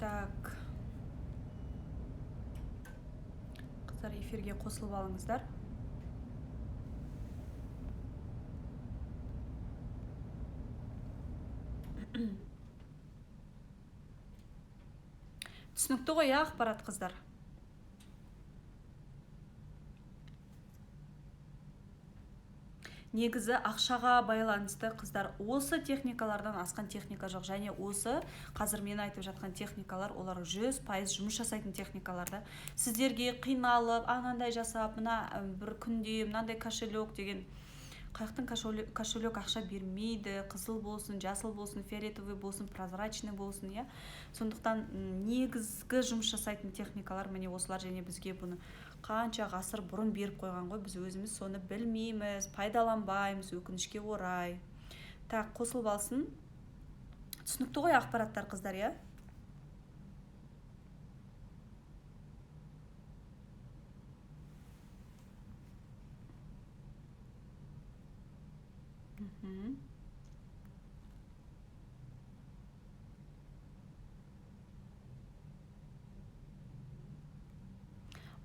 Так, қыздар эфирге қосылып алыңыздар. Түсінікті ғой, ақпарат қыздар. Негізі ақшаға байланысты қыздар, осы техникалардан асқан техника жоқ, және осы қазір мен айтып жатқан техникалар, олар 100% жұмыс жасайтын техникаларда. Сіздерге қиналып, анандай жасап, мына бір күнде мынандай кошелек деген, қаяқтың кошелек ақша бермейді, қызыл болсын, жасыл болсын, фиолетовый болсын, прозрачный болсын, иә. Сондықтан негізгі жұмыс жасайтын техникалар міне осылар, және бізге бұны қанша ғасыр бұрын беріп қойған ғой, біз өзіміз соны білмейміз, пайдаланбаймыз, өкінішке орай. Так, қосылып алсын. Түсінікті ғой ақпараттар қыздар, иә?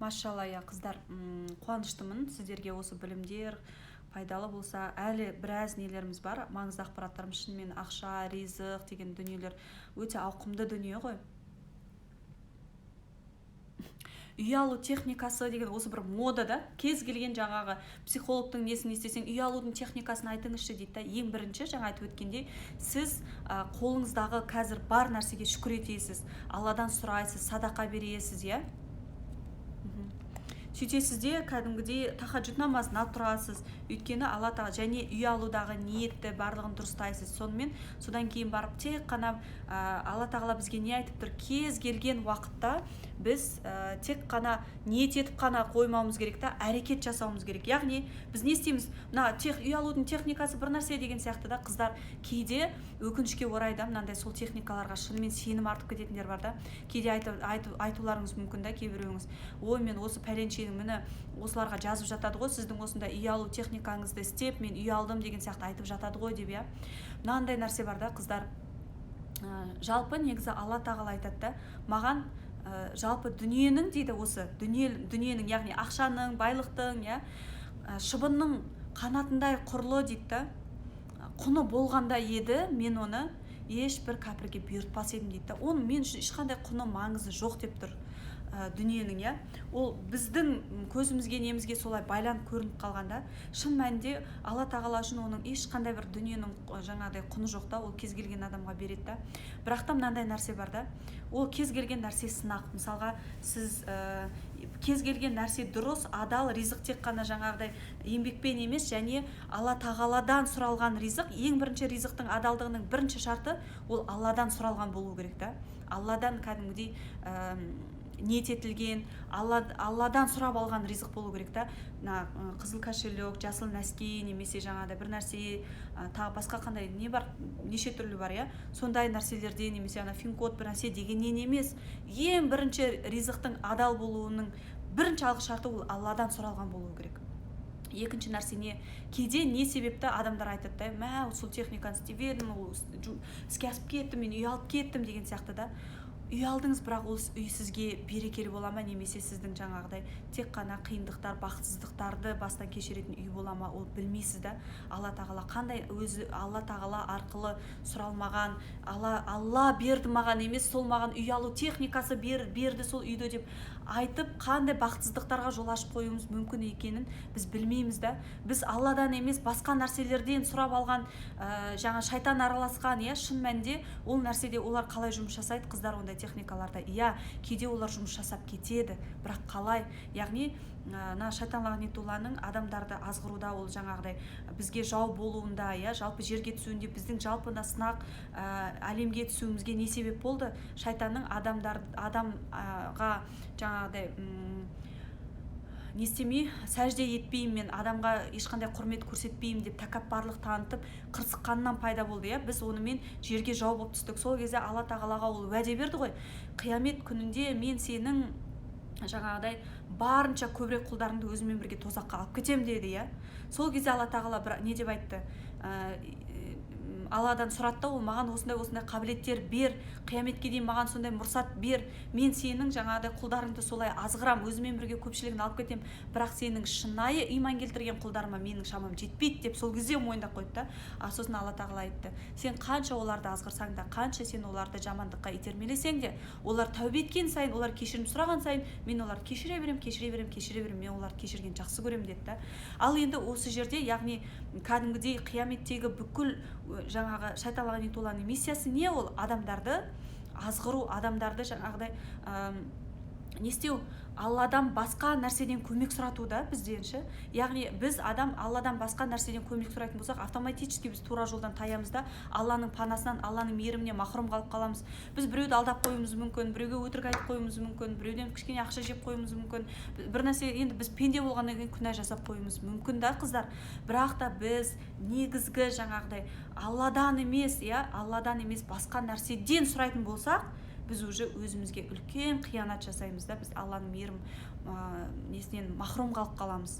Машалла, я қыздар, қуаныштымын сіздерге осы білімдер пайдалы болса. Әлі біраз нелеріміз бар, маңызды ақпараттарымыз. Шынымен ақша, ризық деген дүниелер өте ауқымды дүние ғой. Үй алу техникасы деген осы бір мода да, кез келген жаңағы психологтың несін естесең, үй алудың техникасын айтыңызшы дейді. Ең бірінші жаңа айтып өткендей, сіз қолыңыздағы қазір бар нәрсеге шүкір етесіз, Алладан сұрайсыз, садақа бересіз, иә? Сөйтесіз де кәдімгідей тахаджуд намазына тұрасыз. Өйткені Алла тағала және үй алудағы ниетті барлығын дұрыстайсыз. Сонымен содан кейін барып тек қана Алла тағала бізге не айтып тұр? Кез келген уақытта біз тек қана ниет етіп қана қоймауымыз керек та, әрекет жасауымыз керек. Яғни біз не істейміз? Мына үй алудың техникасы бір нәрсе деген сияқты да, қыздар, кейде өкінішке орай да мынандай сол техникаларға шынымен сенім артып кететіндер бар да. Кейде айтуларыңыз мүмкін да, кейбіреуіңіз, ой, мен осы пәленшенің міне осыларға жазып жатады ғой, сіздің осында үй алу техникаңызды істеп мен үй алдым деген сияқты айтып жатады ғой деп, иә. Мынандай нәрсе бар да, қыздар. Жалпы негізі Алла тағала айтады да, маған жалпы дүниенің дейді, осы дүниенің, яғни ақшаның, байлықтың, иә, шыбынның қанатындай құрлы дейді, құны болғанда еді, мен оны ешбір кәпірге бұйыртпас едім дейді. Оның мен үшін ешқандай құны маңызы жоқ деп тұр дүниенің, иә. Ол біздің көзімізге, немізге солай байланып көрініп қалғанда, шын мәнінде Алла тағала үшін оның ешқандай бір дүниенің жаңағыдай құны жоқ та, ол кез келген адамға береді да. Бірақ та мынандай нәрсе бар да, ол кез келген нәрсе сынақ. Мысалға, сіз кез келген нәрсе дұрыс, адал, ризық тек қана жаңағыдай еңбекпен емес, және Алла тағаладан сұралған ризық. Ең бірінші ризықтың адалдығының бірінші шарты ол Алладан сұралған болу керек та. Алладан кәдімгідей ниет етілген, Алладан сұрап алған ризық болу керек та. Қызыл кошелек, жасыл нәски, немесе жаңағыдай бір нәрсе, тағы басқа қандай не бар, неше түрлі бар, иә. Сондай нәрселерде, немесе фин-код бір нәрсе дегеннен емес. Ең бірінші ризықтың адал болуының бірінші алғы шарты ол Алладан сұралған болу керек. Екінші нәрсе не? Кейде не себепті адамдар айтады да, мә, сол техниканы істеп едім, іске асып кеттім, мен үй алып кеттім деген сияқты да. Үй алдыңыз, бірақ ол үй сізге берекелі бола ма, немесе сіздің жаңағыдай тек қана қиындықтар, бақытсыздықтарды бастан кешіретін үй бола ма, ол білмейсіз да. Алла тағала қандай, өзі Алла тағала арқылы сұралмаған, Алла берді маған емес, сол маған үй алу техникасы берді сол үйді деп айтып, қандай бақытсыздықтарға жол ашып қоюымыз мүмкін екенін біз білмейміз да. Біз Алладан емес, басқа нәрселерден сұрап алған, жаңа шайтан араласқан, иә, шын мәнінде ол нәрседе олар қалай жұмыс жасайды, қыздар, ондай техникаларда? Иә, кейде олар жұмыс жасап кетеді, бірақ қалай? Яғни шайтан лағнетулланың адамдарды азғыруда, ол жаңағыдай бізге жау болуында, иә, жалпы жерге түсуінде, біздің жалпы сынақ әлемге түсуімізге не себеп болды? Шайтанның адамға жаңағыдай не істемей, сәжде етпеймін, мен адамға ешқандай құрмет көрсетпеймін деп тәкаппарлық танытып қырсыққаннан пайда болды, иә. Біз онымен жерге жау болып түстік. Сол кезде Алла тағалаға ол уәде берді ғой, қиямет күнінде мен сенің жаңағыдай барынша көбірек құлдарыңды өзімен бірге тозаққа алып кетем деді, иә. Сол кезде Алла тағала не деп айтты? алладан сұрады да, ол маған осындай қабілеттер бер, қияметке дейін маған сондай мұрсат бер, мен сенің жаңағыдай құлдарыңды солай азғырам, өзімен бірге көпшілігін алып кетем, бірақ сенің шынайы иман келтірген құлдарыма менің шамам жетпейді деп сол кезде мойындап қойды да. Сосын Алла тағала айтты, сен қанша оларды азғырсаң да, қанша сен оларды жамандыққа итермелесең де, олар тәубе еткен сайын, олар кешірім сұраған сайын, мен оларды кешіре берем, мен оларды кешірген жақсы көремін деді да. Ал енді осы жерде, яғни кәдімгідей қияметтегі бүкіл жаңағы шайтан лағнетулланың миссиясы не? Ол адамдарды азғыру, адамдарды жаңағыдай не істеу, Алладан басқа нәрседен көмек сұрату да бізден ше. Яғни біз адам Алладан басқа нәрседен көмек сұрайтын болсақ, автоматически біз тура жолдан таямыз да, Алланың панасынан, Алланың мейірімінен махрұм қалып қаламыз. Біз біреуді алдап қоюымыз мүмкін, біреуге өтірік айтып қоюымыз мүмкін, біреуден кішкене ақша жеп қоюымыз мүмкін. Бір нәрсе, енді біз пенде болғаннан кейін күнә жасап қоюымыз мүмкін да, қыздар. Бірақ та біз негізгі жаңағыдай Алладан емес, Алладан емес басқа нәрседен сұрайтын болсақ, біз уже өзімізге үлкен қиянат жасаймыз да, біз Алланың мейірім несінен махрұм қалып қаламыз.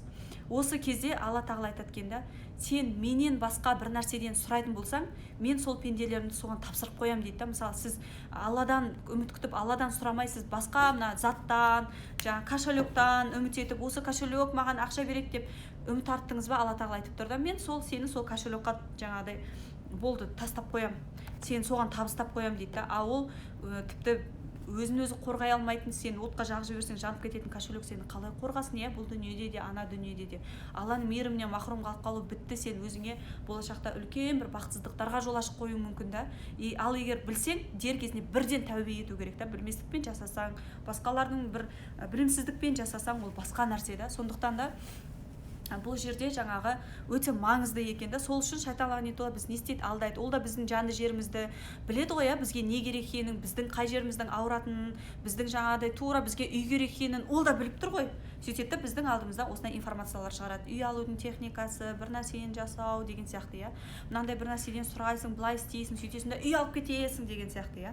Осы кезде Алла тағала айтады екен да, сен менен басқа бір нәрседен сұрайтын болсаң, мен сол пенделерімді соған тапсырып қоямын дейді да. Мысалы, сіз Алладан үміт күтіп, Алладан сұрамайсыз, басқа мына заттан, жаңа кошелектан үміт етіп, осы кошелек маған ақша береді деп үміт арттыңыз ба? Алла тағала айтып тұр да, мен сені сол кошелекқа жаңағыдай болды тастап қоям, сен соған табыстап қоям дейді да. Ол тіпті өзін өзі қорғай алмайтын, сен отқа жағып жіберсең жанып кететін кошелек сені қалай қорғасын? Бұл дүниеде де, ана дүниеде де. Алланың мейірімінен махрұм қалып қалу бітті, сен өзіңе болашақта үлкен бір бақытсыздықтарға жол ашып қоюың мүмкін да. Ал егер білсең, дер кезінде бірден тәубе ету керек та. Білместікпен жасасаң, басқалардың бір білімсіздікпен жасасаң, ол басқа нәрсе да. Сондықтан да бұл жерде жаңағы өте маңызды екен да. Сол үшін шайтан лағнетулла біз не істейді? Алдайды. Ол да біздің жанды жерімізді біледі ғой, бізге не керек екенін, біздің қай жеріміздің ауыратынын, біздің жаңағыдай тура бізге үй керек екенін ол да біліп тұр ғой. Сөйтеді біздің алдымызда осындай информациялар шығарады. Үй алудың техникасы, бір нәрсені жасау деген сияқты, мынандай бір нәрседен сұрайсың, былай істейсің, сөйтесің да үй алып кетесің деген сияқты,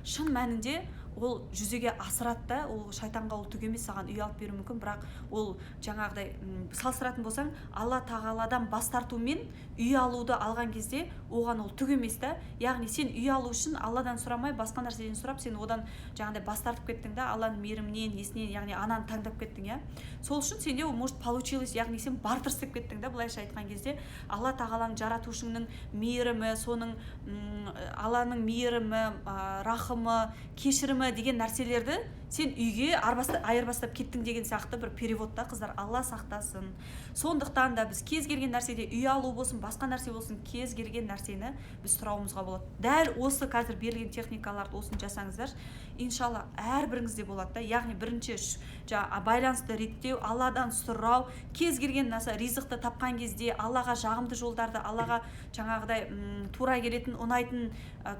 Шын мәнінде ол жүзеге асырады да. Ол шайтанға ол түк емес, саған үй алып беруі мүмкін, бірақ ол жаңағыдай салыстыратын болсаң, Алла тағаладан бас тартумен үй алуды алған кезде оған ол түк емес та. Яғни сен үй алу үшін Алладан сұрамай, басқа нәрседен сұрап, сен одан жаңағыдай бас тартып кеттің да, Алланың мейірімінен, несінен, яғни ананы таңдап кеттің, Сол үшін сенде ол может получилось, яғни сен бартыр істеп кеттің да. Былайша айтқан кезде Алла тағаланың жаратушыңның мейірімі, соның Алланың мейірімі, рахымы, кешірімі деген нәрселерді сен үйге айырбастап кеттің деген сияқты бір переводта, қыздар, Алла сақтасын. Сондықтан да біз кез келген нәрседе, үй алу болсын, басқа нәрсе болсын, кез келген нәрсені біз сұрауымызға болады. Дәл осы қазір берілген техникаларды осын жасаңыздар, иншалла әрбіріңізде болады да. Яғни бірінші байланысты реттеу, Алладан сұрау, кез келген нәрсе ризықты тапқан кезде Аллаға жағымды жолдарды, Аллаға жаңағыдай тура келетін, ұнайтын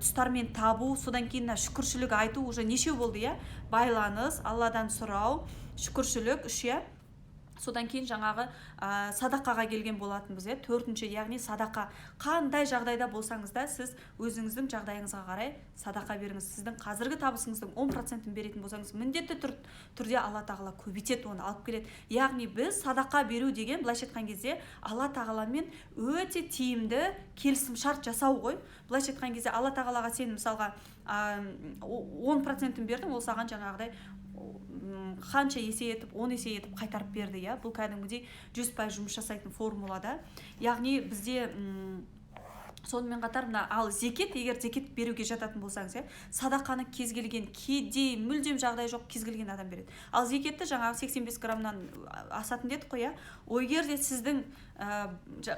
тұстармен табу, содан кейін шүкіршілік айту уже нешеу болды, Байланыс, Алладан сұрау, шүкіршілік, үш, Содан кейін жаңағы садақаға келген болатынбыз, төртінші, яғни садақа. Қандай жағдайда болсаңыз да, сіз өзіңіздің жағдайыңызға қарай садақа беріңіз. Сіздің қазіргі табысыңыздың 10%-ін беретін болсаңыз, міндетті түрде Алла тағала көбейтеді, оны алып келеді. Яғни біз садақа беру деген, былайша айтқан кезде, Алла тағаламен өте тиімді келісімшарт жасау ғой. Былайша айтқан кезде Алла тағалаға сен мысалға 10%-ін бердің, ол саған жаңағыдай қанша есе етіп, 10 есе етіп қайтарып берді, Бұл кәдімгідей 100% жұмыс жасайтын формулада. Яғни бізде сонымен қатар ал зекет, егер зекет беруге жататын болсаңыз, садақаны кез келген кедей, мүлдем жағдай жоқ кез келген адам береді. Ал зекетті жаңағы 85 граммнан асатын дедік қой, егер де сіздің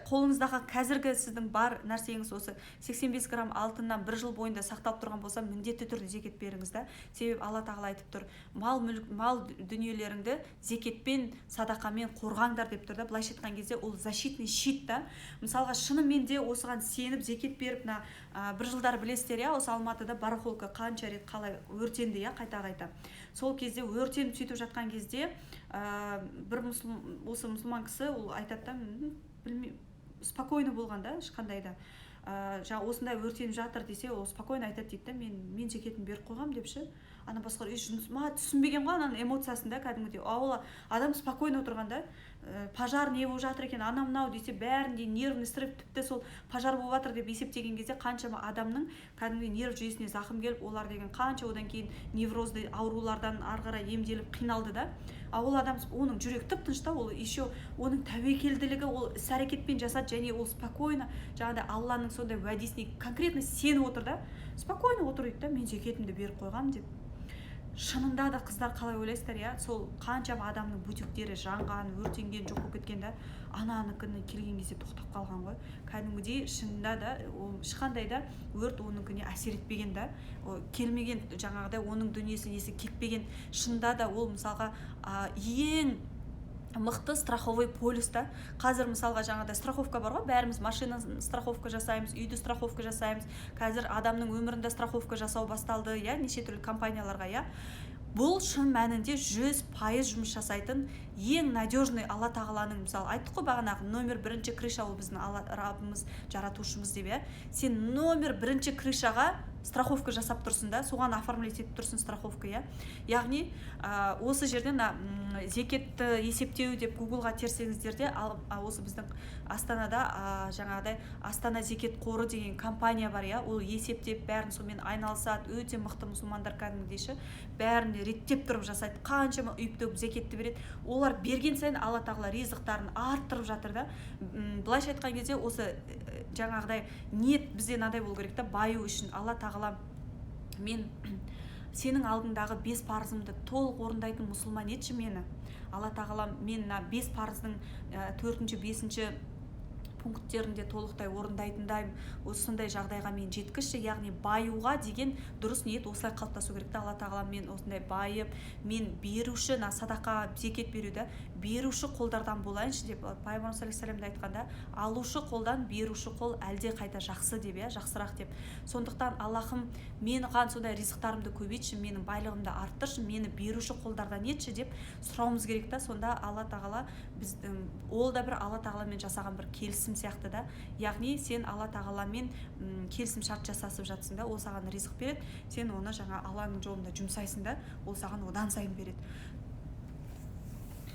қолыңыздағы қазіргі сіздің бар нәрсеңіз осы 85 грамм алтыннан бір жыл бойында сақталып тұрған болса, міндетті түрде зекет беріңіз да. Себебі Алла тағала айтып тұр, мал дүниелеріңді зекетпен, садақамен қорғаңдар деп тұр да. Былайша айтқан кезде ол защитный щит та. Мысалға шынымен де осыған сеніп зекет беріп, бір жылдар білесіздер, осы Алматыда барахолка қанша рет қалай өртенді, қайта-қайта. Сол кезде өртеніп сөйтіп жатқан кезде бір осы мұсылман кісі ол айтады да, спокойно болғанда, ешқандай да осындай өртеніп жатыр десе, ол спокойно айтады дейді да, мен зекетін беріп қойғам депші. Ана басқалар түсінбеген ғой ананың эмоциясында, кәдімгідей адам спокойно отырғанда, пожар не болып жатыр екен, анау мынау десе бәрінде нервный срыв, тіпті сол пожар болып жатыр деп есептеген кезде қаншама адамның кәдімгі нерв жүйесіне зақым келіп, олар деген қанша одан кейін неврозды аурулардан ары қарай емделіп қиналды да. Ол адам, оның жүрегі тып-тыныш та, ол еще оның тәуекелділігі, ол іс-әрекетпен жасады, және ол спокойно жаңағыдай Алланың сондай уәдесіне конкретно сеніп отыр да, спокойно отыр дейді да, мен зекетімді беріп қойғам деп. Шынында да қыздар қалай ойлайсыздар, иә, сол қаншама адамның бутиктері жанған, өртенген, жоқ болып кеткен да, ананыкіне келген кезде тоқтап қалған ғой. Кәдімгідей шынында да ол ешқандай да өрт оныкіне әсер етпеген да, келмеген, жаңағыдай оның дүниесі несі кетпеген. Шынында да ол мысалға ең мықты страховой полис та. Қазір мысалға жаңағыдай страховка бар ғой, бәріміз машина страховка жасаймыз, үйді страховка жасаймыз. Қазір адамның өмірінде страховка жасау басталды, иә, неше түрлі компанияларға, иә. Бұл шын мәнінде 100% жұмыс жасайтын ең надежный Алла тағаланың, мысалы айттық қой бағанағы номер 1 крыша, ол біздің Раббымыз, жаратушымыз деп, иә. Сен номер 1 крышаға страховка жасап тұрсың да, соған оформлять етіп тұрсың страховка, иә. Яғни осы жерден зекетті есептеу деп Google-ға терсеңіздерде, осы біздің Астанада жаңағыдай Астана зекет қоры деген компания бар, иә. Ол есептеп бәрін сонымен айналысады, өте мықты мұсылмандар кәдімгідейші, бәрін реттеп тұрып жасайды, қаншама үйіп төгіп зекетті береді. Олар берген сайын Алла тағала ризықтарын арттырып жатыр да. Былайша айтқан кезде осы жаңағыдай ниет бізде мынадай болу керек та, баю үшін. Алла тағала, мен сенің алдыңдағы 5 парызымды толық орындайтын мұсылман етші мені. Алла тағала, мен 5 парыздың 4-ші 5-ші пункттерінде толықтай орындайтындай осындай жағдайға мен жеткізші. Яғни баюға деген дұрыс ниет осылай қалыптасу керек. Алла тағала, мен осындай байып, мен беруші, садақа, зекет беруді беруші қолдардан болайыншы деп пайғамбар саллаллаху алейхи айтқанда, алушы қолдан беруші қол әлде қайта жақсы деп, жақсырақ деп. Сондықтан Аллахым, маған сондай ризықтарымды көбейтші, менің байлығымды арттыршы, мені беруші қолдардан етші деп сұрауымыз керек та. Сонда Алла тағала біздің, ол да бір Алла тағаламен жасаған бір келісім сияқты да. Яғни сен Алла тағаламен келісім шарт жасасып жатсың да, ол саған ризық береді, сен оны жаңа Алланың жолында жұмсайсың да, ол саған одан сайын береді.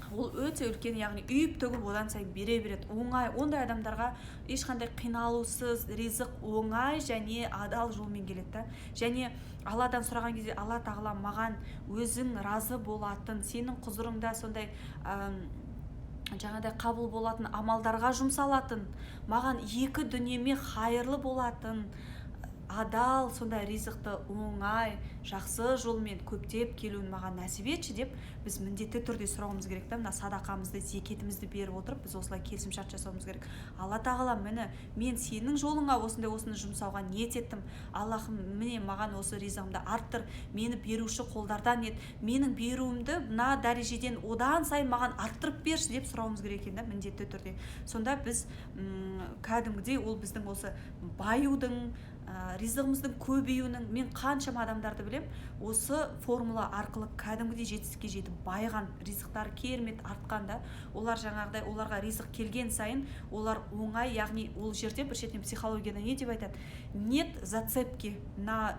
Ол өте үлкен, яғни үйіп төгіп одан сайын бере береді. Оңай, ондай адамдарға ешқандай қиналусыз ризық оңай және адал жолмен келеді да. Және Алладан сұраған кезде, Алла тағала маған өзің разы болатын, сенің құзырыңда сондай жаңағыдай қабыл болатын амалдарға жұмсалатын, маған екі дүниеме хайырлы болатын адал сондай ризықты оңай, жақсы жолмен көптеп келуін маған нәсіп етші деп біз міндетті түрде сұрауымыз керек та. Мына садақамызды, зекетімізді беріп отырып, біз осылай келісім шарт жасауымыз керек. Алла тағала, мен сенің жолыңа осыны жұмсауға ниет еттім. Аллахым, міне маған осы ризығымды арттыр, мені беруші қолдардан ет, менің беруімді мына дәрежеден одан сайын маған арттырып берші деп сұрауымыз керек екен да, міндетті түрде. Сонда біз кәдімгідей ол біздің осы баюдың, ризығымыздың көбеюінің, мен қаншама адамдарды білем, осы формула арқылы кәдімгідей жетістікке жетіп байыған, ризықтары керемет артқан да. Олар жаңағыдай, оларға ризық келген сайын олар оңай, яғни ол жерде бір шетінен психологияда не деп айтады, нет зацепки на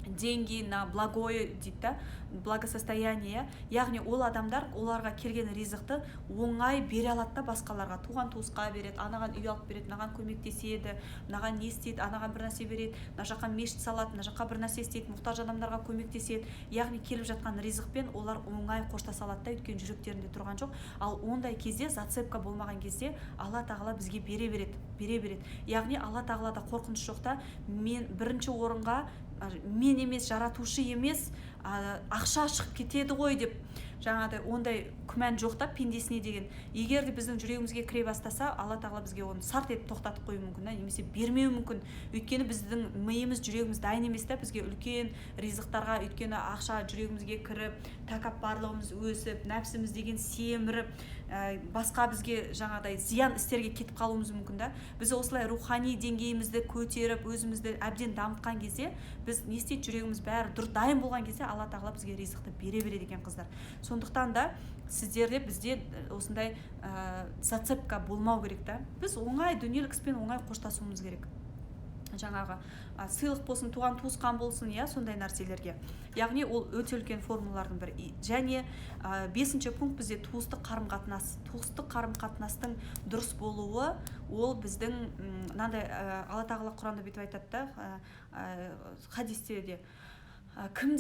деньги, на благое дейді да, благосостояние. Яғни ол адамдар оларға келген ризықты оңай бере алады да басқаларға. Туған туысқа береді, анаған үй алып береді, мынаған көмектеседі, мынаған не істейді, анаған бір нәрсе береді, мына жаққа мешіт салады, мына жаққа бір нәрсе істейді, мұқтаж адамдарға көмектеседі. Яғни келіп жатқан ризықпен олар оңай қоштаса алады да, өйткені жүректерінде тұрған жоқ. Ал ондай кезде, зацепка болмаған кезде Алла тағала бізге бере береді. Яғни Алла тағалада қорқыныш жоқ та, мен бірінші орынға мен емес, жаратушы емес, ақша шығып кетеді ғой деп жаңағыдай ондай күмән жоқ та пендесіне деген. Егер де біздің жүрегімізге кіре бастаса, Алла тағала бізге оны сарт етіп тоқтатып қою мүмкін, немесе бермеуі мүмкін. Өйткені біздің миымыз, жүрегіміз дайын емес та бізге үлкен ризықтарға. Өйткені ақша жүрегімізге кіріп, тәкаппарлығымыз өсіп, нәпсіміз деген семіріп, басқа бізге жаңағыдай зиян істерге кетіп қалуымыз мүмкін да. Біз осылай рухани деңгейімізді көтеріп, өзімізді әбден дамытқан кезде, біз не істейді, жүрегіміз бәрі дұрыс дайын болған кезде Алла тағала бізге ризықты бере береді екен, қыздар. Сондықтан да сіздерде бізде осындай зацепка болмау керек та. Біз оңай дүниелік іспен оңай қоштасуымыз керек. жаңағы сыйлық болсын, туған туысқан болсын, иә, сондай нәрселерге. Яғни ол өте үлкен формулардың бірі. Және 5-ші пункт бізде туыстық қарым-қатынас. Туыстық қарым-қатынастың дұрыс болуы ол біздің мынандай Алла тағала Құранда бүйтіп айтады да, хадисте де, кім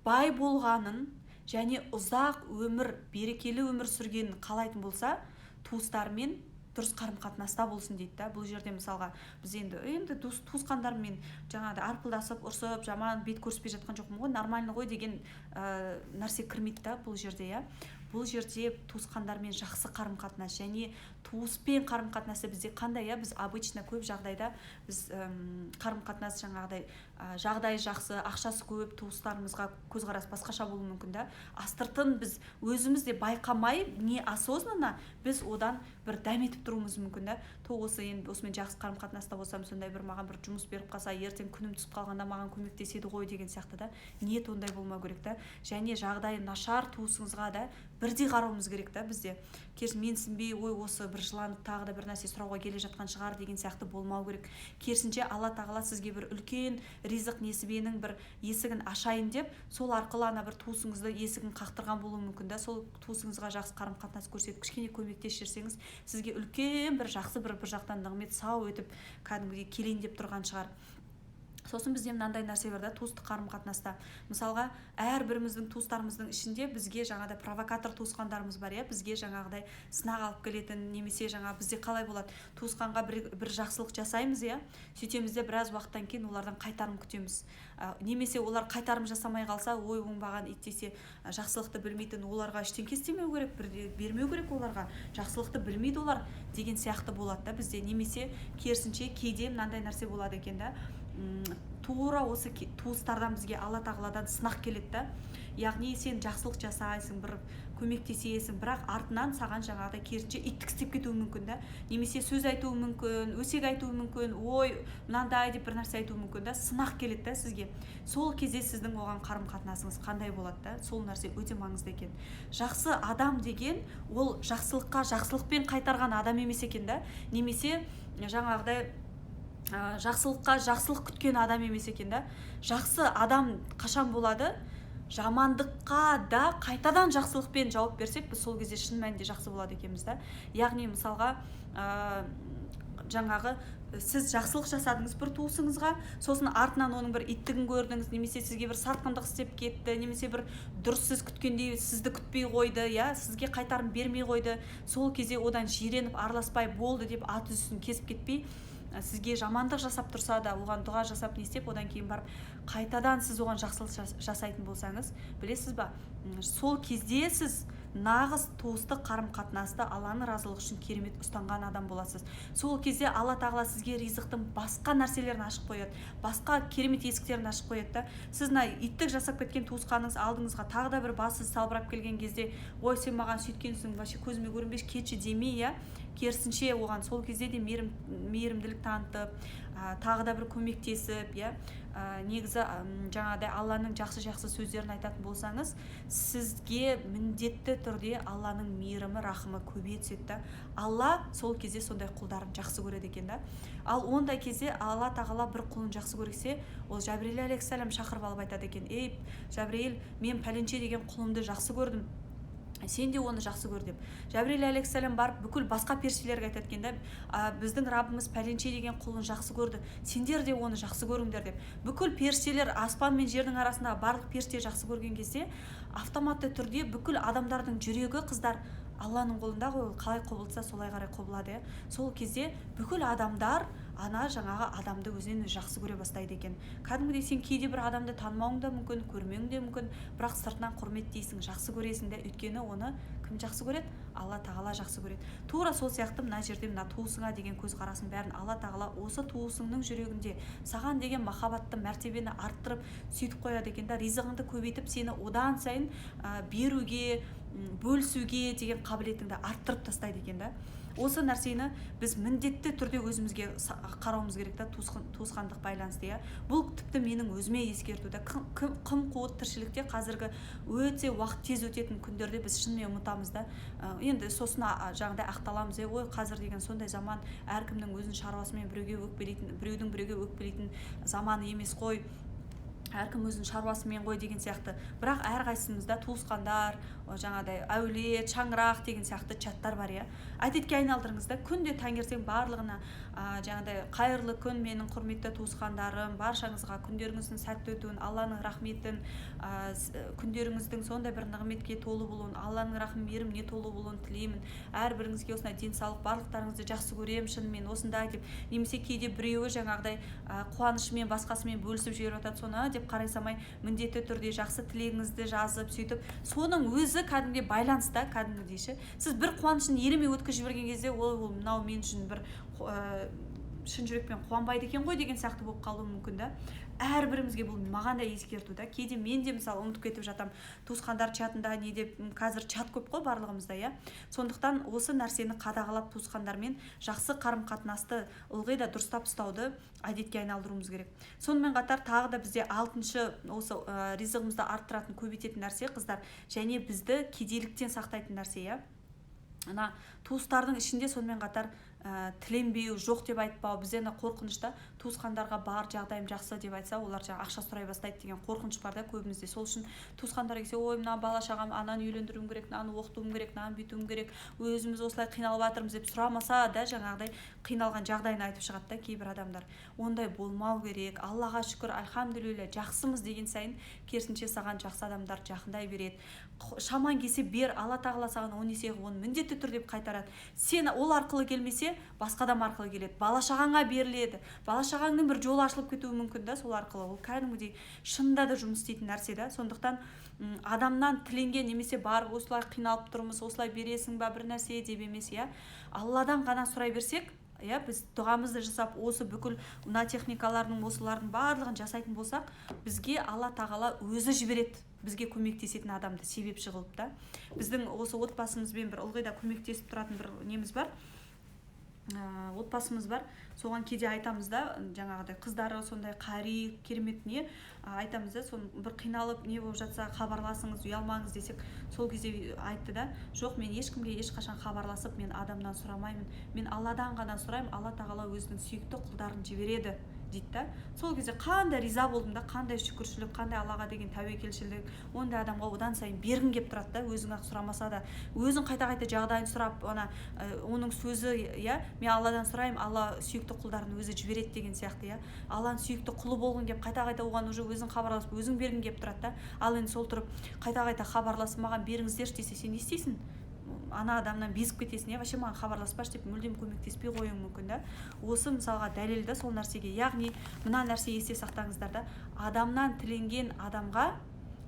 бай болғанын және ұзақ өмір, берекелі өмір сүргенін қалайтын болса, туыстармен дұрыс қарым-қатынаста болсын дейді да. Бұл жерде мысалға біз енді туысқандармен жаңағыдай арпылдасып, ұрсып, жаман бет көріспей жатқан жоқпын ғой, нормально ғой деген нәрсе кірмейді да бұл жерде, иә. Бұл жерде туысқандармен жақсы қарым-қатынас және туыспен қарым-қатынасы бізде қандай, иә? Біз обычно көп жағдайда біз қарым-қатынас жаңағыдай жағдай жақсы, ақшасы көп туыстарымызға көзқарас басқаша болуы мүмкін да. Астыртын біз өзіміз де байқамай, неосознанно біз одан бір дәметіп тұруымыз мүмкін да. Осы енді осымен жақсы қарым-қатынаста болсам, сондай бір маған бір жұмыс беріп қалса, ертең күнім түсіп қалғанда маған көмектеседі ғой деген сияқты да. Ниет ондай болмау керек та. Және жағдайы нашар туысыңызға да бірдей қарауымыз керек та бізде. Менсінбей, ой, осы бір жыланып тағы да бір нәрсе сұрауға келе жатқан шығар деген сияқты болмау керек. Керісінше Алла тағала сізге бір үлкен ризық несібенің бір есігін ашайын деп, сол арқылы ана бір туысыңызды есігін қақтырған болуы мүмкін да. Сол туысыңызға жақсы қарым-қатынас көрсетіп, кішкене көмектесіп жүрсеңіз, сізге үлкен бір жақсы бір жақтан нығмет сау өтіп кәдімгідей келейін деп тұрған шығар. Сосын бізде мынандай нәрсе бар да, туыстық қарым-қатынаста. Мысалға, әрбіріміздің туыстарымыздың ішінде бізге жаңағыдай провокатор туысқандарымыз бар, иә, бізге жаңағыдай сынақ алып келетін, немесе жаңа бізде қалай болады, туысқанға бір жақсылық жасаймыз, иә, сөйтеміз де біраз уақыттан кейін олардан қайтарым күтеміз. Немесе олар қайтарым жасамай қалса, ой, оңбаған ит десе, жақсылықты білмейтін, оларға ештеңке істемеу керек, бермеу керек оларға, жақсылықты білмейді олар деген сияқты болады да бізде. Немесе керісінше кейде мынандай нәрсе болады екен да, тура осы туыстардан бізге Алла тағаладан сынақ келеді да. Яғни сен жақсылық жасайсың, бір көмектесесің, бірақ артынан саған жаңағыдай керісінше иттік істеп кетуі мүмкін да. Немесе сөз айтуы мүмкін, өсек айтуы мүмкін, ой, мынандай деп бір нәрсе айтуы мүмкін да. Сынақ келеді да сізге. Сол кезде сіздің оған қарым-қатынасыңыз қандай болады да? Сол нәрсе өте маңызды екен. Жақсы адам деген ол жақсылыққа жақсылықпен қайтарған адам емес екен да. Немесе жаңағыдай жақсылыққа жақсылық күткен адам емес екен да. Жақсы адам қашан болады? Жамандыққа да қайтадан жақсылықпен жауап берсек, біз сол кезде шын мәнінде жақсы болады екенбіз да. Яғни мысалға жаңағы сіз жақсылық жасадыңыз бір туысыңызға, сосын артынан оның бір иттігін көрдіңіз, немесе сізге бір сатқындық істеп кетті, немесе бір дұрыс сіз күткендей сізді күтпей қойды, иә, сізге қайтарым бермей қойды. Сол кезде одан жиреніп араласпай болды деп ат үстін кесіп кетпей, сізге жамандық жасап тұрса да, оған дұға жасап не істеп, одан кейін барып қайтадан сіз оған жақсылық жасайтын болсаңыз, білесіз ба, сол кезде сіз нағыз туыстық қарым-қатынасты Алланың разылығы үшін керемет ұстанған адам боласыз. Сол кезде Алла тағала сізге ризықтың басқа нәрселерін ашып қояды, басқа керемет есіктерін ашып қояды да. Сіз иттік жасап кеткен туысқаныңыз алдыңызға тағы да бір басы салбырап келген кезде, ой, сен маған сөйткенсің, вообще көзіме көрінбеш, кетші демей, иә. Керісінше оған сол кезде де мейірімділік танытып, тағы да бір көмектесіп, иә. Негізі жаңағыдай Алланың жақсы сөздерін айтатын болсаңыз, сізге міндетті түрде Алланың мейірімі, рахымы көбейе түседі да. Алла сол кезде сондай құлдарын жақсы көреді екен да. Ал ондай кезде Алла тағала бір құлын жақсы көрсе, ол Жәбірейіл алейхиссалам шақырып алып айтады екен, ей Жәбірейіл, мен пәленше деген құлымды жақсы көрдім, сен де оны жақсы көр деп. Жәбірейіл алейхиссалам барып бүкіл басқа періштелерге айтады екен да, біздің Раббымыз пәленше деген құлын жақсы көрді, сендер де оны жақсы көріңдер деп. Бүкіл періштелер, аспан мен жердің арасындағы барлық періште жақсы көрген кезде, автоматты түрде бүкіл адамдардың жүрегі, қыздар, Алланың қолында ғой, ол қалай құбылса солай қарай құбылады. Сол кезде бүкіл адамдар ана жаңағы адамды өзінен өзі жақсы көре бастайды екен. Кәдімгідей сен кейде бір адамды танымауың да мүмкін, көрмеуің де мүмкін, бірақ сыртынан құрметтейсің, жақсы көресің де, өйткені оны кім жақсы көреді? Алла тағала жақсы көреді. Тура сол сияқты мына жерде мына туысыңа деген көзқарасын бәрін Алла тағала осы туысыңның жүрегінде саған деген махаббатты, мәртебені арттырып сөйтіп қояды екен да, ризығыңды көбейтіп, сені одан сайын беруге, бөлісуге деген қабілетіңді арттырып тастайды екен да. осы нәрсені біз міндетті түрде өзімізге қарауымыз керек та, туысқандық байланысты. Бұл тіпті менің өзіме ескерту да. Қым қуыт тіршілікте қазіргі өте уақыт тез өтетін күндерде біз шынымен ұмытамыз да. Енді сосын жаңағыдай ақталамыз, ой қазір деген сондай заман, әркімнің өзінің шаруасымен біреудің біреуге өкпелейтін заманы емес қой, әркім өзінің шаруасымен ғой деген сияқты. Бірақ әрқайсымызда туысқандар, жаңағыдай әулет, шаңырақ деген сияқты чаттар бар. Әдетке айналдырыңыз да, күнде таңертең барлығына жаңағыдай қайырлы күн менің құрметті туысқандарым, баршаңызға күндеріңіздің сәтті өтуін, Алланың рахметін, күндеріңіздің сондай бір нығметке толы болуын, Алланың рахым мейіріміне толы болуын тілеймін. Әрбіріңізге осындай денсаулық, барлықтарыңызды жақсы көремін шынымен осындай деп, немесе кейде біреуі жаңағыдай қуанышымен басқасымен бөлісіп жіберіп жатады, соны деп қарай салмай міндетті түрде жақсы тілегіңізді жазып, сөйтіп соның өзі кәдімгі байланыста, кәдімгідей ше. Сіз бір қуанышын елемей өткізіп жіберген кезде, ол мынау мен үшін бір шын жүрекпен қуанбайды екен ғой деген сияқты болып қалуы мүмкін да. Әрбірімізге бұл маған да ескерту да. Кейде мен де мысалы ұмытып кетіп жатам, туысқандар чатында не деп, қазір чат көп қой барлығымызда. Сондықтан осы нәрсені қадағалап туысқандармен жақсы қарым-қатынасты ылғи да дұрыстап ұстауды әдетке айналдыруымыз керек. Сонымен қатар тағы да бізде алтыншы осы ризығымызды арттыратын, көбейтетін нәрсе, қыздар, және бізді кедейліктен сақтайтын нәрсе. Ана туыстардың ішінде сонымен қатар тіленбеу, жоқ деп айтпау, бізден қорқынышта туысқандарға бар жағдайым жақсы деп айтса, олар жаңа ақша сұрай бастайды деген қорқыныш бар да көбімізде. Сол үшін туысқандар келсе, ой мына бала шағам, ананы үйлендіруім керек, мынаны оқытуым керек, мынаны бүйтуім керек, өзіміз осылай қиналып жатырмыз деп сұрамаса да жаңағыдай қиналған жағдайын айтып шығады да кейбір адамдар. Ондай болмау керек. Аллаға шүкір, альхамдулилля, жақсымыз деген сайын керісінше саған жақсы адамдар жақындай береді. Шаман келсе бер, Алла тағала саған 10 есе оны міндетті түрде қайтарады. Сен ол арқылы келмесе, басқа адам арқылы келеді. Бала шағаңа беріледі. Бала шағаңның бір жолы ашылып кетуі мүмкін да, сол арқылы. Ол кәдімгідей шынында да жұмыс істейтін нәрсе да. Сондықтан адамнан тіленген немесе бар, осылай қиналып тұрмыз, осылай бересің ба бір нәрсе деп емес, Алладан ғана сұрай берсек, біз дұғамызды жасап, осы бүкіл мына техникалардың, осылардың барлығын жасайтын болсақ, бізге Алла тағала өзі жібереді, бізге көмектесетін адамды себепші қылып та. Біздің осы отбасымызбен бір ылғи да көмектесіп тұратын бір неміз бар, отбасымыз бар. Соған кейде айтамыз да, жаңағыдай қыздары сондай қари, керемет не айтамыз да, сон бір қиналып не болып жатса хабарласыңыз, ұялмаңыз десек, сол кезде айтты да, жоқ, мен ешкімге ешқашан хабарласып, мен адамнан сұрамаймын, мен Алладан ғана сұраймын, Алла тағала өзінің сүйікті құлдарын жібереді дейді да. Сол кезде қандай риза болдым да, қандай шүкіршілік, қандай Аллаға деген тәуекелшілік, ондай адамға одан сайын бергім келіп тұрады да, өзің ақ сұрамаса да, өзің қайта-қайта жағдайын сұрап, оның сөзі, мен Алладан сұраймын, Алла сүйікті құлдарын өзі жібереді деген сияқты, Алланың сүйікті құлы болғың келіп, қайта-қайта оған уже өзің хабарласып, өзің бергің келіп тұрады да. Ал енді сол тұрып, қайта-қайта хабарласып маған беріңіздерші десе, сен не істейсің? Ана адамнан безіп кетесің, вообще маған хабарласпашы деп мүлдем көмектеспей қоюың мүмкін да. Осы мысалға дәлел да сол нәрсеге. Яғни мына нәрсе есте сақтаңыздар да, адамнан тіленген адамға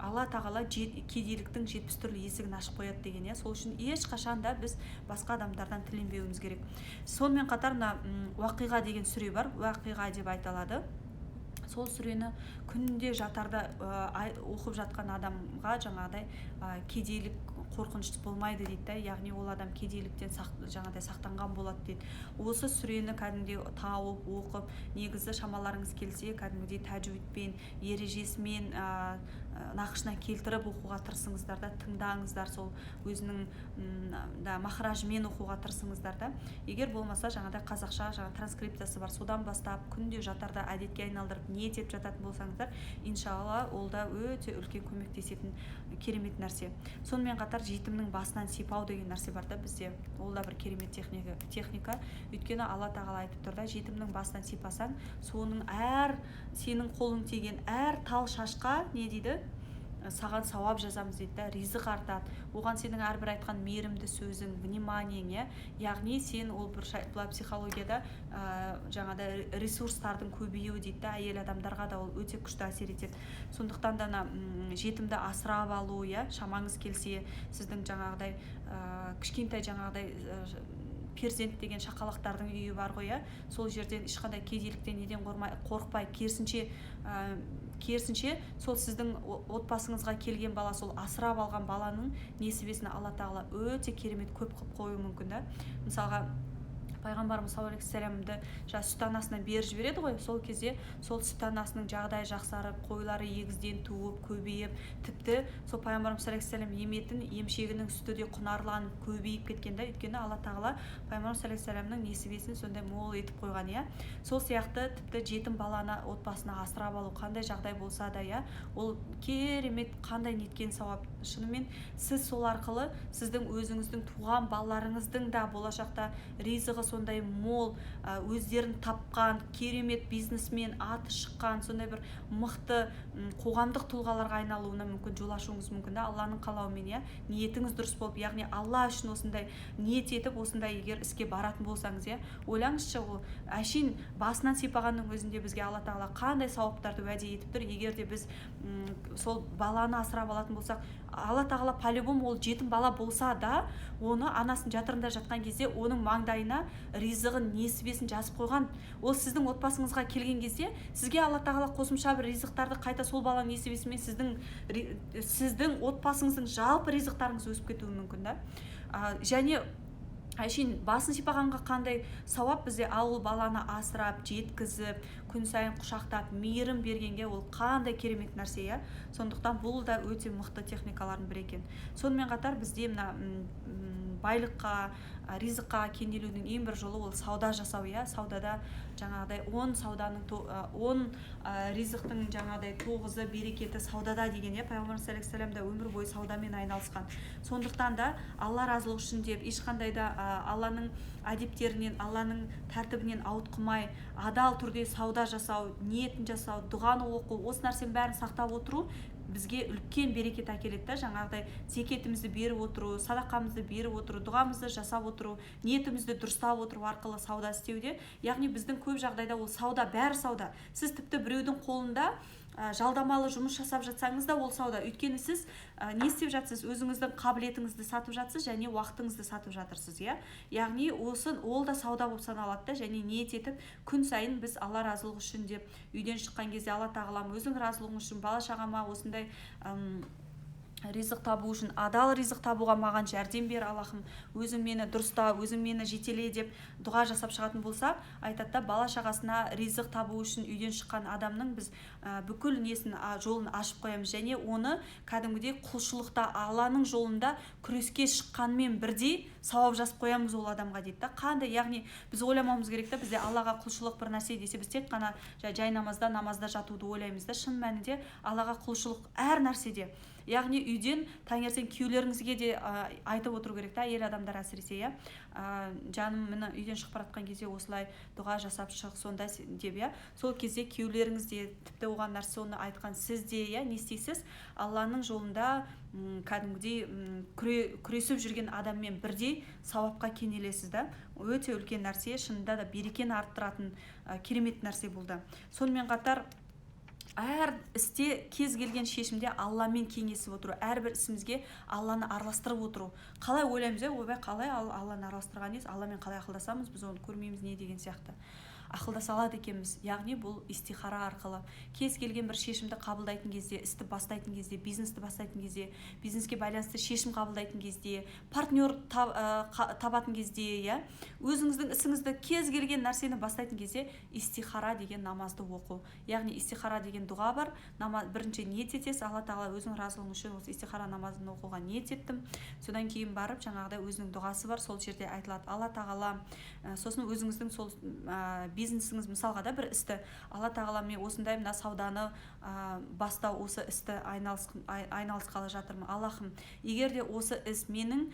Алла тағала кедейліктің 70 түрлі есігін ашып қояды деген. Сол үшін ешқашан да біз басқа адамдардан тіленбеуіміз керек. Сонымен қатар мына уақиға деген сүре бар, уақиға деп айтылады. Сол сүрені күнде жатарда оқып жатқан адамға жаңағыдай кедейлік қорқыныш болмайды дейді да, яғни ол адам кедейліктен жаңағыдай сақтанған болады дейді. Осы сүрені кәдімгідей тауып, оқып, негізі шамаларыңыз келсе, кәдімгідей тәжвидпен, ережесімен, нақышына келтіріп оқуға тырысыңыздар да, тыңдаңыздар, сол өзінің махражымен оқуға тырысыңыздар да. Егер болмаса жаңағыдай қазақша транскрипциясы бар, содан бастап күнде жатарда әдетке айналдырып не деп жататын болсаңыздар, иншалла ол да өте үлкен көмектесетін керемет нәрсе. Сонымен қатар жетімнің басынан сипау деген нәрсе бар да бізде. Ол да бір керемет техника. Өйткені Алла тағала айтып тұр да, жетімнің басынан сипасаң, соның сенің қолың тиген әр тал шашқа не дейді? Саған сауап жазамыз дейді да, ризық артады. Оған сенің әрбір айтқан мейірімді сөзің, вниманиең, яғни сен ол бір психологияда жаңағыда ресурстардың көбеюі дейді да, әйел адамдарға да ол өте күшті әсер етеді. Сондықтан да жетімді асырап алу, шамаңыз келсе, сіздің жаңағыдай кішкентай жаңағыдай перзент деген шақалақтардың үйі бар ғой, сол жерден ешқандай кедейліктен неден қорықпай, керісінше керісінше сол сіздің отбасыңызға келген бала, сол асырап алған баланың несібесін Алла тағала өте керемет көп қылып қоюы мүмкін да. Мысалға пайғамбарымыз саллаллаху алейхи вассаламды сүт анасына беріп жібереді ғой, сол кезде сол сүт анасының жағдайы жақсарып, қойлары егізден туып көбейіп, тіпті сол пайғамбарымыз саллаллаху алейхи вассалам еметін емшегінің сүті де құнарланып көбейіп кеткен да. Өйткені Алла тағала пайғамбарымыз саллаллаху алейхи вассаламның несібесін сондай мол етіп қойған, иә. Сол сияқты тіпті жетім баланы отбасына асырап алу қандай жағдай болса да, иә, ол керемет қандай неткен сауап. Шынымен сіз сол арқылы сіздің өзіңіздің туған балаларыңыздың да болашақта ризығы сондай мол, өздерін тапқан керемет бизнесмен, аты шыққан сондай бір мықты қоғамдық тұлғаларға айналуына мүмкін, жол ашуыңыз мүмкін да, Алланың қалауымен, иә. Ниетіңіз дұрыс болып, яғни Алла үшін осындай ниет етіп, осындай егер іске баратын болсаңыз, иә, ойлаңызшы, ол әшейін басынан сипағанның өзінде бізге Алла тағала қандай сауаптарды уәде етіп тұр. Егер де біз сол баланы асырап алатын болсақ, Алла тағала по-любому ол жетім бала болса да, оны анасын жатырында жатқан кезде оның маңдайына ризығын, несібесін жазып қойған. Ол сіздің отбасыңызға келген кезде сізге Алла тағала қосымша бір ризықтарды қайта сол баланың несібесімен сіздің отбасыңыздың жалпы ризықтарыңыз өсіп кетуі мүмкін да. Және әшейін басын сипағанға қандай сауап бізде, ауыл баланы асырап, жеткізіп, күн сайын құшақтап, мейірім бергенге ол қандай керемет нәрсе, иә. Сондықтан бұл да өте мықты техникалардың бірі екен. Сонымен қатар бізде мына байлыққа, ризыққа кенелудің ең бір жолы ол сауда жасау, иә. Саудада жаңағыдай 10 ризықтың жаңағыдай 9-ы берекеті саудада деген, иә. Пайғамбарымыз саллаллаху алейхи вассалам да өмір бойы саудамен айналысқан. Сондықтан да Алла разылығы үшін деп ешқандай да Алланың әдептерінен, Алланың тәртібінен ауытқымай, адал түрде сауда жасау, ниетін жасау, дұғаны оқу, осы нәрсенің бәрін сақтап отыру бізге үлкен берекет әкеледі да. Жаңағыдай зекетімізді беріп отыру, садақамызды беріп отыру, дұғамызды жасап отыру, ниетімізді дұрыстап отыру арқылы сауда істеуде. Яғни біздің көп жағдайда ол сауда, бәрі сауда. Сіз тіпті біреудің қолында жалдамалы жұмыс жасап жатсаңыз да ол сауда. Өйткені сіз не істеп жатсыз? Өзіңіздің қабілетіңізді сатып жатсыз және уақытыңызды сатып жатырсыз, иә. Яғни ол да сауда болып саналады да. Және ниет етіп күн сайын біз Алла разылығы үшін деп үйден шыққан кезде Алла тағалам өзің разылығың үшін бала шағама осындай ризық табу үшін, адал ризық табуға маған жәрдем бер Аллахым, өзің мені дұрыста, өзің мені жетеле деп дұға жасап шығатын болса, айтады да, бала шағасына ризық табу үшін үйден шыққан адамның біз бүкіл несін, жолын ашып қоямыз, және оны кәдімгідей құлшылықта Алланың жолында күреске шыққанмен бірдей сауап жазып қоямыз ол адамға, дейді да. Қандай, яғни біз ойламауымыз керек та, бізде Аллаға құлшылық бір нәрсе десе, біз тек қана жай намазда жатуды ойлаймыз да. Шын мәнінде Аллаға құлшылық әр нәрседе. Яғни үйден таңертең күйеулеріңізге де айтып отыру керек та, әйел адамдар әсіресе, иә. Жаным, мені үйден шығып баратқан кезде осылай дұға жасап шық, сонда деп, иә. Сол кезде күйеулеріңіз де тіпті оған нәрсе оны айтқан сіз де, иә, не істейсіз? Алланың жолында кәдімгідей күресіп жүрген адаммен бірдей сауапқа кенелесіз да. Өте үлкен нәрсе, шынында да берекені арттыратын керемет нәрсе болды. Сонымен қатар әр істе, кез келген шешімде Алламен кеңесіп отыру, әрбір ісімізге Алланы араластырып отыру. Қалай ойлаймыз, ойбай, қалай Алланы араластырған ес, Алламен қалай ақылдасамыз, біз оны көрмейміз не деген сияқты ақылдаса алады екенбіз. Яғни бұл истихара арқылы кез келген бір шешімді қабылдайтын кезде, істі бастайтын кезде, бизнесті бастайтын кезде, бизнеске байланысты шешім қабылдайтын кезде, партнер табатын кезде, иә, өзіңіздің ісіңізді кез келген нәрсені бастайтын кезде истихара деген намазды оқу. Яғни истихара деген дұға бар. Бірінші ниет етесіз, Алла тағала өзінің разылығы үшін осы истихара намазын оқуға ниет еттім. Содан кейін барып жаңағыдай өзінің дұғасы бар, сол жерде айтылады. Алла тағала, сосын өзіңіздің сол бизнесіңіз, мысалға да бір істі Алла тағала мен осындай мына сауданы бастау, осы істі айналысқалы жатырмын. Аллахым, егер де осы іс менің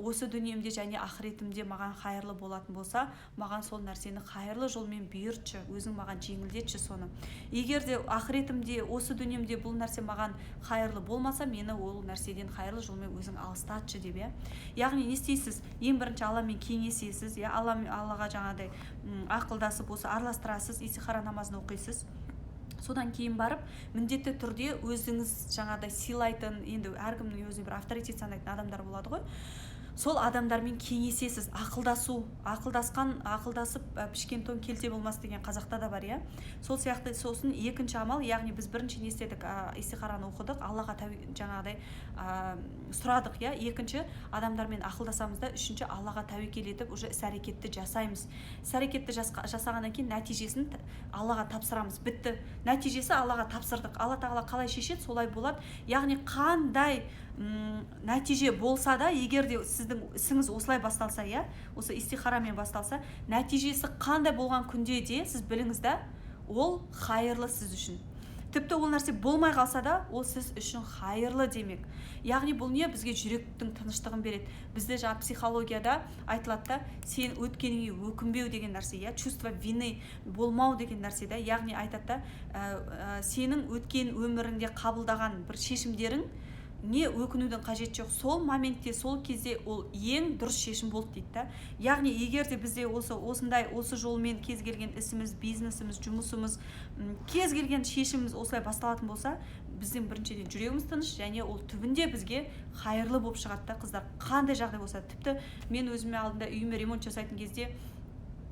осы дүниемде және ақыретімде маған қайырлы болатын болса, маған сол нәрсені қайырлы жолмен бұйыртшы, өзің маған жеңілдетші соны. Егер де ақыретімде, осы дүниемде бұл нәрсе маған қайырлы болмаса, мені ол нәрседен қайырлы жолмен өзің алыстатшы деп, иә. Яғни не істейсіз? Ең бірінші Алламен кеңесесіз, иә, Аллаға жаңағыдай ақылдасып осы араластырасыз, истихара намазын оқисыз. Содан кейін барып міндетті түрде өзіңіз жаңағыдай сыйлайтын, енді әркімнің өзіне бір авторитет санайтын адамдар болады ғой. сол адамдармен кеңесесіз, ақылдасып пішкен тон келте болмас деген қазақта да бар, иә. Сол сияқты сосын екінші амал, яғни біз бірінші не істедік, истихараны оқыдық, Аллаға жаңағыдай сұрадық, иә. Екінші, адамдармен ақылдасамыз да, үшінші, Аллаға тәуекел етіп уже іс-әрекетті жасаймыз. Іс-әрекетті жасағаннан кейін нәтижесін Аллаға тапсырамыз. Бітті. Нәтижесі Аллаға тапсырдық. Алла тағала қалай шешеді, солай болады. Яғни қандай нәтиже болса да, егер де сіздің ісіңіз осылай басталса, иә, осы истихарамен басталса, нәтижесі қандай болған күнде де сіз біліңіз да, ол хайырлы сіз үшін. Тіпті ол нәрсе болмай қалса да, ол сіз үшін хайырлы демек. Яғни бұл не? Бізге жүректің тыныштығын береді. Бізде жаңа психологияда айтылады да, сен өткеніңе өкінбеу деген нәрсе, иә, чувство вины болмау деген нәрсе, да. Яғни айтады да, сенің өткен өміріңде қабылдаған бір шешімдерің не өкінудің қажет жоқ, сол моментте, сол кезде ол ең дұрыс шешім болды дейді да. Яғни егер де бізде осы жолмен кез келген ісіміз, бизнесіміз, жұмысымыз, кез келген шешіміміз осылай басталатын болса, біздің біріншіден жүрегіміз тыныш, және ол түбінде бізге хайырлы болып шығады да, қыздар. Қандай жағдай болса, тіпті мен өзіме алдында үйіме ремонт жасайтын кезде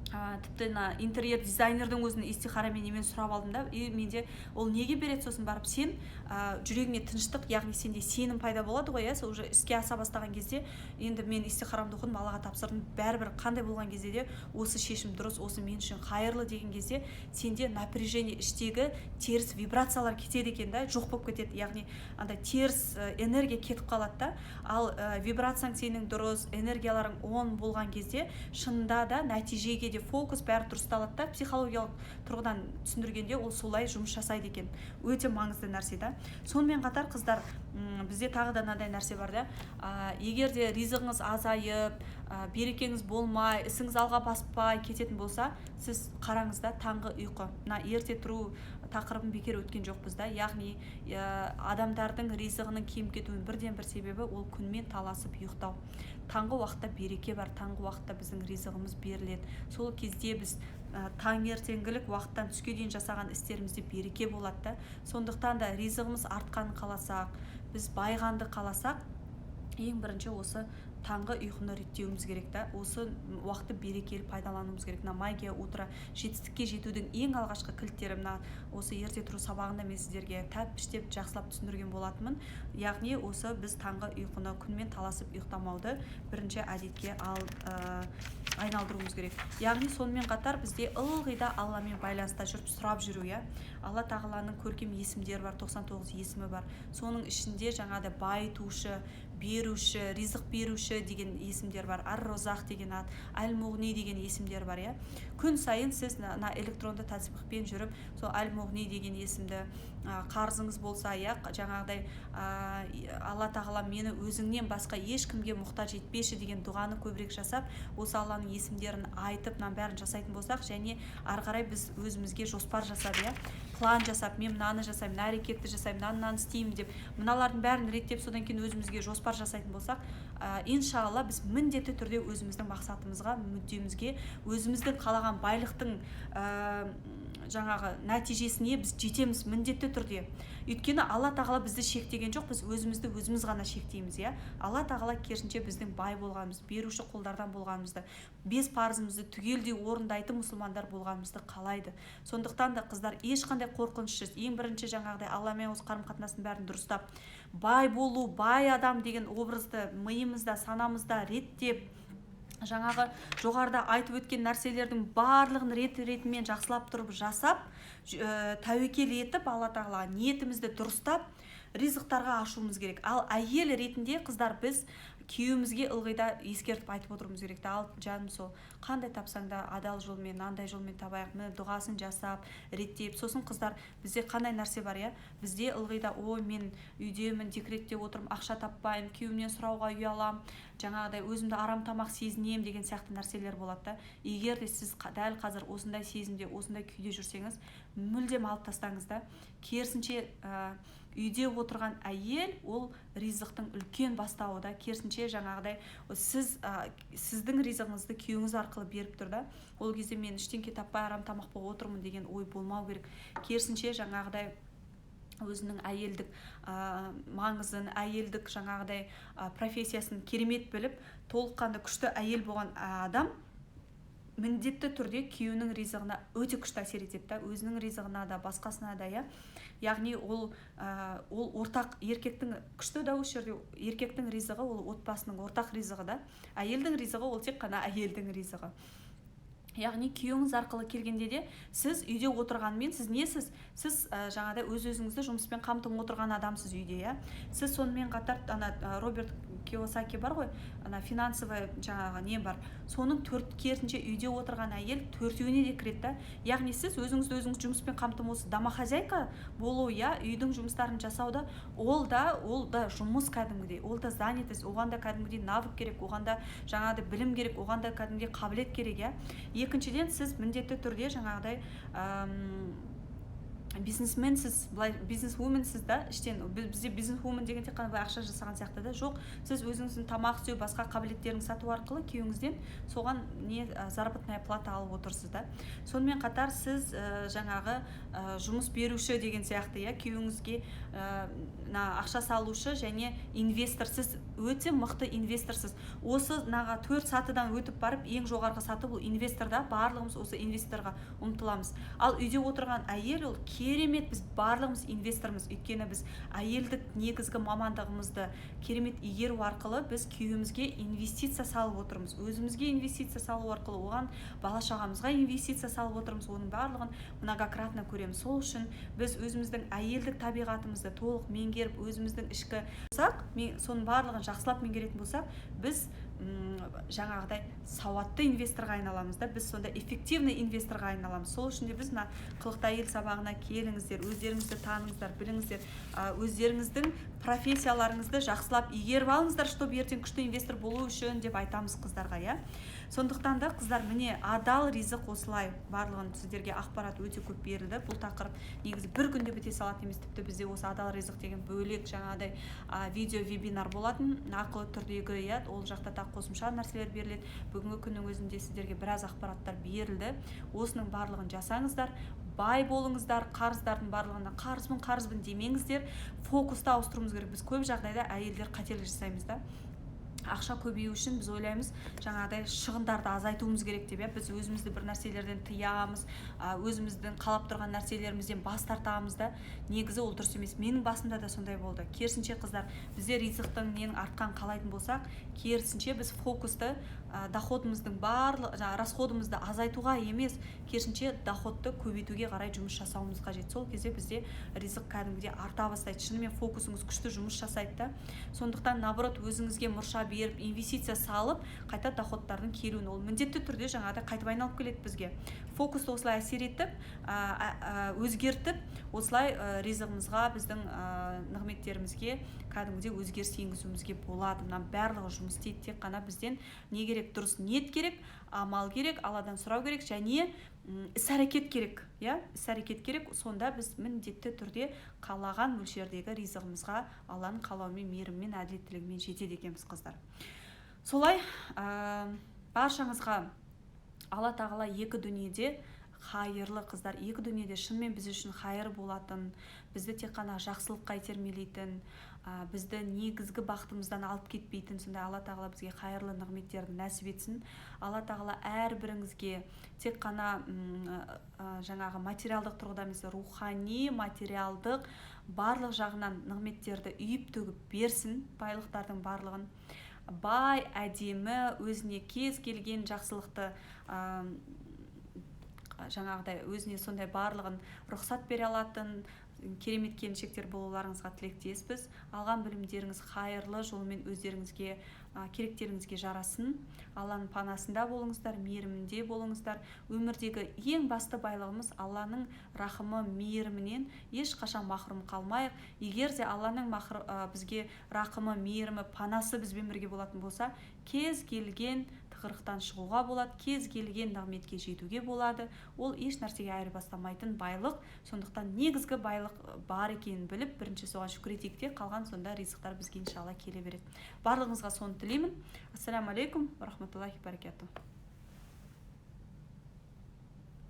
тіпті интерьер дизайнердің өзін истихарамен немен сұрап алдым да, менде ол неге береді, сосын барып сен жүрегіңе тыныштық, яғни сенде сенім пайда болады ғой, сол уже іске аса бастаған кезде, енді мен истихарамды оқыдым, Аллаға тапсырдым, бәрібір қандай болған кезде де осы шешім дұрыс, осы мен үшін хайырлы деген кезде сенде напряжение, іштегі теріс вибрациялар кетеді екен да, жоқ болып кетеді, яғни андай теріс энергия кетіп қалады да. Ал вибрацияң сенің дұрыс, энергияларың оң болған кезде шынында да нәтижеге де фокус бәрі дұрысталады да. Психологиялық тұрғыдан түсіндіргенде ол солай жұмыс жасайды екен. Өте маңызды нәрсе да. Сонымен қатар қыздар, бізде тағы да мынандай нәрсе бар да. Егер де ризығыңыз азайып, берекеңіз болмай, ісіңіз алға баспай кететін болса, сіз қараңыз да, таңғы ұйқы. Ерте тұру тақырыбын бекер өткен жоқпыз да. Яғни адамдардың ризығының кем кетуінің бірден бір себебі ол күнмен таласып ұйықтау. Таңғы уақытта береке бар, таңғы уақытта біздің ризығымыз беріледі. Сол кезде біз таңертеңгілік уақыттан түске дейін жасаған істерімізде береке болады да. Сондықтан да ризығымыз артқанын қаласақ, біз байғанды қаласақ, ең бірінші осы таңғы ұйқыны реттеуіміз керек та. Осы уақытты берекелі пайдалануымыз керек. Магия утро, жетістікке жетудің ең алғашқы кілттері осы ерте тұру сабағында мен сіздерге тәптіштеп жақсылап түсіндірген болатынмын. Яғни осы біз таңғы ұйқыны, күнмен таласып ұйықтамауды бірінші әдетке айналдыруымыз керек. Яғни сонымен қатар бізде ылғи да Алламен байланыста жүріп сұрап жүру, иә. Алла тағаланың көркем есімдері бар, 99 есімі бар. Соның ішінде жаңағыдай байытушы, беруші, ризық беруші деген есімдер бар. Ар-Розақ деген ат, Әл-Муғни деген есімдер бар, иә. Күн сайын сіз электронды тәсбихпен жүріп, сол Әл-Муғни деген есімді, қарызыңыз болса, иә, жаңағыдай Алла тағала мені өзіңнен басқа ешкімге мұқтаж етпеші деген дұғаны көбірек жасап, осы Алланың есімдерін айтып, бәрін жасайтын болсақ, және ары қарай біз өзімізге жоспар жасап, иә, план жасап, мен мынаны жасаймын, мына әрекетті жасаймын, мынаны істеймін деп, мыналардың бәрін реттеп, содан кейін өзімізге жоспар жасайтын болсақ, иншалла біз міндетті түрде өзіміздің мақсатымызға, мүддемізге, өзіміздің қалаған байлықтың жаңағы нәтижесіне біз жетеміз міндетті түрде. Өйткені Алла тағала бізді шектеген жоқ, біз өзімізді өзіміз ғана шектейміз, иә. Алла тағала керісінше біздің бай болғанымыз, беруші қолдардан болғанымызды, 5 парызымызды түгелдей орындайтын мұсылмандар болғанымызды қалайды. Сондықтан да қыздар, ешқандай қорқынышсыз, ең бірінші жаңағыдай Алламен осы қарым-қатынастың бәрін дұрыстап, бай болу, бай адам деген образды миымызда, санамызда реттеп, жаңағы жоғарыда айтып өткен нәрселердің барлығын ретімен жақсылап тұрып жасап, тәуекел етіп, Алла тағала ниетімізді дұрыстап, ризықтарға ашуымыз керек. Ал әйел ретінде қыздар, біз күйеуімізге ылғида ескертіп айтып отыруымыз керек. Ал жаным, сол қандай тапсаң да адал жолмен, андай жолмен табайық, дұғасын жасап, реттеп. Сосын қыздар, бізде қандай нәрсе бар, иә? Бізде ылғида, ой, мен үйдемін, декретте отырмын, ақша таппаймын, күйеуімнен сұрауға ұялам, жаңағыдай өзімді арам тамақ сезінем деген сияқты нәрселер болады да. Егер де сіз дәл қазір осындай сезімде, осындай күйде жүрсеңіз, мүлдем алып тастаңыз да. Керісінше үйде отырған әйел ол ризықтың үлкен бастауы да. Керісінше жаңағыдай сіздің ризығыңызды күйеуіңіз арқылы беріп тұр да. Ол кезде мен ештеңке таппай арам тамақ болып отырмын деген ой болмау керек. Керісінше жаңағыдай өзінің әйелдік маңызын, әйелдік жаңағыдай профессиясын керемет біліп, толыққанды күшті әйел болған адам міндетті түрде күйеуінің ризығына өте күшті әсер етеді да, өзінің ризығына да, басқасына да, яғни ол ортақ, еркектің күшті да осы жерде еркектің ризығы ол отбасының ортақ ризығы да, әйелдің ризығы ол тек қана әйелдің ризығы. Яғни күйеуіңіз арқылы келгенде де сіз үйде отырғанмен сіз несіз? Сіз жаңағыдай өз-өзіңізді жұмыспен қамтып отырған адамсыз үйде, Сіз сонымен қатар Роберт Кийосаки бар ғой, финансовый жаңағы не бар. Соның керісінше үйде отырған әйел төртеуіне де кіреді. Яғни сіз өзіңізді жұмыспен қамтып домохозяйка болу, үйдің жұмыстарын жасауда, ол да жұмыс кәдімгідей, ол да занятость, оған да кәдімгідей навык керек, оған да жаңағыдай білім керек, оған да кәдімгідей қабілет керек, Екіншіден, сіз міндетті түрде жаңағыдай бизнесменсіз, бизнесвуменсіз да, іштен бізде бизнесвумен деген тек қана ақша жасаған сияқты да, жоқ, сіз өзіңіздің тамақ істеу, басқа қабілеттерін сату арқылы күйеуіңізден соған заработная плата алып отырсыз да. Сонымен қатар сіз жаңағы жұмыс беруші деген сияқты, күйеуіңізге ақша салушы және инвестор, сіз өте мықты инвесторсыз. Осы 4 сатыдан өтіп барып, ең жоғарғы саты бұл инвесторда, барлығымыз осы инвесторға ұмтыламыз. Ал үйде отырған әйел ол керемет, біз барлығымыз инвестормыз, өйткені біз әйелдік негізгі мамандығымызды керемет игеру арқылы біз күйеуімізге инвестиция салып отырмыз, өзімізге инвестиция салу арқылы оған бала-шағамызға инвестиция салып отырмыз, оның барлығын многократно көреміз. Сол үшін біз өзіміздің әйелдік табиғатымызды толық меңгеріп, өзіміздің ішкі соның барлығын жақсылап меңгеретін болсақ, біз жаңағыдай сауатты инвесторға айналамыз да, біз сонда эффективный инвесторға айналамыз. Сол үшін де біз қылықты әйел сабағына келіңіздер, өздеріңізді таныңыздар, біліңіздер, өздеріңіздің профессияларыңызды жақсылап игеріп алыңыздар, чтобы ертең күшті инвестор болу үшін деп айтамыз қыздарға, Сондықтан да қыздар, міне адал ризық осылай, барлығын сіздерге ақпарат өте көп берілді. Бұл тақырып негізі бір күнде біте салатын емес, тіпті бізде осы адал ризық деген бөлек жаңағыдай видео вебинар болатын, ақылы түрдегі, ол жақта тақ қосымша нәрселер беріледі. Бүгінгі күннің өзінде сіздерге біраз ақпараттар берілді. Осының барлығын жасаңыздар, бай болыңыздар, қарыздардың барлығына қарызбын демеңіздер, фокусты ауыстыруымыз керек. Біз көп жағдайда әйелдер қателік жасаймыз да. Ақша көбею үшін біз ойлаймыз, жаңағыдай шығындарды азайтуымыз керек деп, біз өзімізді бір нәрселерден тыямыз, өзіміздің қалап тұрған нәрселерімізден бас тартамыз да. Негізі ол дұрыс емес. Менің басымда да сондай болды. Керісінше қыздар, бізде ризықтың ненің артқан қалайтын болсақ, керісінше біз фокусты доходымыздың расходымызды азайтуға емес, керісінше доходты көбейтуге қарай жұмыс жасауымыз қажет. Сол кезде бізде ризық кәдімгідей арта бастайды. Шынымен фокусыңыз күшті жұмыс жасайды да. Сондықтан наоборот өзіңізге мұрша беріп, инвестиция салып, қайта доходтардың келуін ол міндетті түрде жаңағыдай қайтып айналып келеді бізге. Фокусты осылай әсер етіп, өзгертіп, осылай ризығымызға, біздің нығметтерімізге кәдімгідей өзгеріс енгізуімізге болады. Барлығы жұмыс істейді, тек қана бізден не керек? Дұрыс ниет керек, амал керек, Алладан сұрау керек, және іс-әрекет керек, іс-әрекет керек. Сонда біз міндетті түрде қалаған мөлшердегі ризығымызға Алланың қалауымен, мейірімімен, әділеттілігімен жетеді екенбіз қыздар. Солай баршаңызға Алла тағала екі дүниеде қайырлы қыздар, екі дүниеде шынымен біз үшін қайыр болатын, бізді тек қана жақсылыққа итермелейтін, бізді негізгі бақытымыздан алып кетпейтін, сондай Алла тағала бізге қайырлы нығметтерді нәсіп етсін. Алла тағала әрбіріңізге тек қана жаңағы материалдық тұрғыда емес, рухани, материалдық барлық жағынан нығметтерді үйіп төгіп берсін, байлықтардың барлығын. Бай, әдемі, өзіне кез келген жақсылықты жаңағыдай өзіне сондай барлығын рұқсат бере алатын керемет келіншектер болуларыңызға тілектеспіз. Алған білімдеріңіз қайырлы жолмен өздеріңізге, керектеріңізге жарасын. Алланың панасында болыңыздар, мейірімінде болыңыздар. Өмірдегі ең басты байлығымыз Алланың рахымы, мейірімінен ешқашан махрұм қалмайық. Егер де Алланың бізге рахымы, мейірімі, панасы бізбен бірге болатын болса, кез келген тығырықтан шығуға болады, кез келген нығметке жетуге болады. Ол еш нәрсеге айырбастамайтын байлық. Сондықтан негізгі байлық бар екенін біліп, бірінші соған шүкір етейік те, қалған сонда ризықтар бізге иншалла келе береді. Барлығыңызға соны тілеймін. Ассаламу алейкум ва рахматуллахи баракатух.